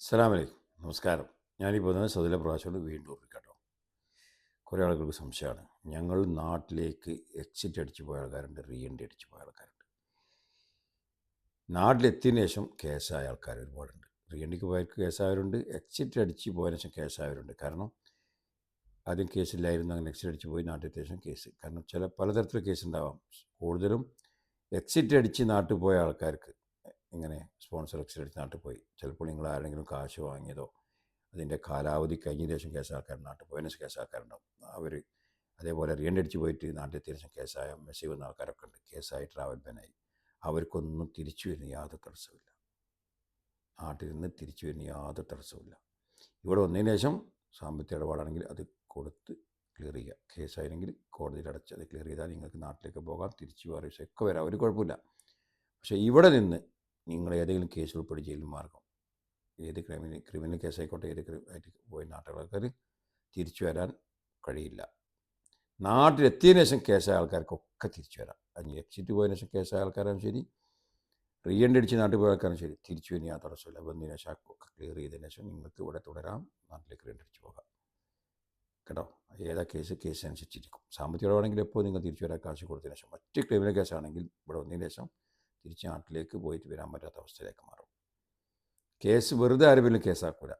അസ്സലാമലൈക്കും. നമസ്കാരം. ഞാനീ പോകുന്നത് സൗദിയിലെ പ്രവാസിയോട് വീണ്ടും കേട്ടോ. കുറേ ആളുകൾക്ക് സംശയമാണ്. ഞങ്ങൾ നാട്ടിലേക്ക് എക്സിറ്റ് അടിച്ച് പോയ ആൾക്കാരുണ്ട്, റീ എൻട്രി അടിച്ച് പോയ ആൾക്കാരുണ്ട്. നാട്ടിലെത്തിയതിന് ശേഷം കേസായ ആൾക്കാർ ഒരുപാടുണ്ട്. റീ എൻട്രിക്ക് പോയവർക്ക് കേസായവരുണ്ട്, എക്സിറ്റ് അടിച്ച് പോയതിനു ശേഷം കേസായവരുണ്ട്. കാരണം ആദ്യം കേസില്ലായിരുന്നു, അങ്ങനെ എക്സിറ്റ് അടിച്ച് പോയി നാട്ടിലെത്തിയ ശേഷം കേസ്. കാരണം പലതരത്തിലുള്ള കേസ് ഉണ്ടാവാം. കൂടുതലും എക്സിറ്റ് അടിച്ച് നാട്ടിൽ പോയ ആൾക്കാർക്ക് ഇങ്ങനെ സ്പോൺസർ എക്സിറ്റ് അടിച്ച് നാട്ടിൽ പോയി. ചിലപ്പോൾ നിങ്ങൾ ആരെങ്കിലും കാശ് വാങ്ങിയതോ അതിൻ്റെ കാലാവധി കഴിഞ്ഞ ശേഷം കേസാക്കാൻ നാട്ടിൽ പോയതിനു ശേഷം കേസാക്കാറുണ്ടാവും. അവർ അതേപോലെ റീഎൻട്രി അടിച്ച് പോയിട്ട് നാട്ടിലെത്തിയ ശേഷം കേസായ മെസ്സേജ് വന്ന ആൾക്കാരൊക്കെ ഉണ്ട്. കേസായി ട്രാവൽ ബാനായി. അവർക്കൊന്നും തിരിച്ചു വരുന്ന യാതൊരു തടസ്സമില്ല. നാട്ടിൽ നിന്ന് തിരിച്ചു വരുന്ന യാതൊരു തടസ്സമില്ല. ഇവിടെ വന്നതിന് ശേഷം സാമ്പത്തിക ഇടപാടാണെങ്കിൽ അത് കൊടുത്ത് ക്ലിയർ ചെയ്യുക. കേസായിരുന്നെങ്കിൽ കോടതിയിൽ അടച്ച് അത് ക്ലിയർ ചെയ്താൽ നിങ്ങൾക്ക് നാട്ടിലേക്ക് പോകാം, തിരിച്ചു പോകാം, ഒക്കെ വരാം, ഒരു കുഴപ്പമില്ല. പക്ഷേ ഇവിടെ നിന്ന് നിങ്ങൾ ഏതെങ്കിലും കേസിൽ ഉൾപ്പെടെ ജയിലിൽ മാർഗം ഏത് ക്രിമിനൽ കേസായിക്കോട്ടെ, ഏത് ആയിട്ട് പോയി നാട്ടുകാർക്ക് തിരിച്ചു വരാൻ കഴിയില്ല. നാട്ടിലെത്തിയതിനു ശേഷം കേസായ ആൾക്കാർക്കൊക്കെ തിരിച്ചു വരാം. അതിന് എക്സിറ്റ് പോയതിനു ശേഷം കേസായ ആൾക്കാരാണ് ശരി, റീ എൻട്രി അടിച്ച് നാട്ടിൽ പോയ ആൾക്കാരും ശരി, തിരിച്ചു വരുന്ന യാതൊരു തടസ്സമില്ല. വന്നതിന് ശേഷം ഒക്കെ ക്ലിയർ ചെയ്തതിനു ശേഷം നിങ്ങൾക്ക് ഇവിടെ തുടരാം, നാട്ടിലേക്ക് റീ എൻട്രി അടിച്ച് പോകാം കേട്ടോ. ഏതാ കേസ് അനുസരിച്ചിരിക്കും. സാമ്പത്തിക ഇടപാടാണെങ്കിൽ എപ്പോൾ നിങ്ങൾ തിരിച്ചു വരാൻ കാശ് കൊടുത്തതിന് ശേഷം. മറ്റ് ക്രിമിനൽ കേസാണെങ്കിൽ ഇവിടെ വന്നതിന് ശേഷം തിരിച്ച് നാട്ടിലേക്ക് പോയിട്ട് വരാൻ പറ്റാത്ത അവസ്ഥയിലേക്ക് മാറും. കേസ് വെറുതെ ആരെങ്കിലും കേസാക്കൂല.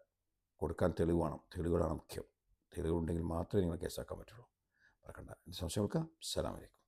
കൊടുക്കാൻ തെളിവ് വേണം. തെളിവുകളാണ് മുഖ്യം. തെളിവുണ്ടെങ്കിൽ മാത്രമേ നിങ്ങൾ കേസാക്കാൻ പറ്റുള്ളൂ. മറക്കണ്ട. സംശയം വെക്കാം. അസ്സലാമു അലൈക്കും.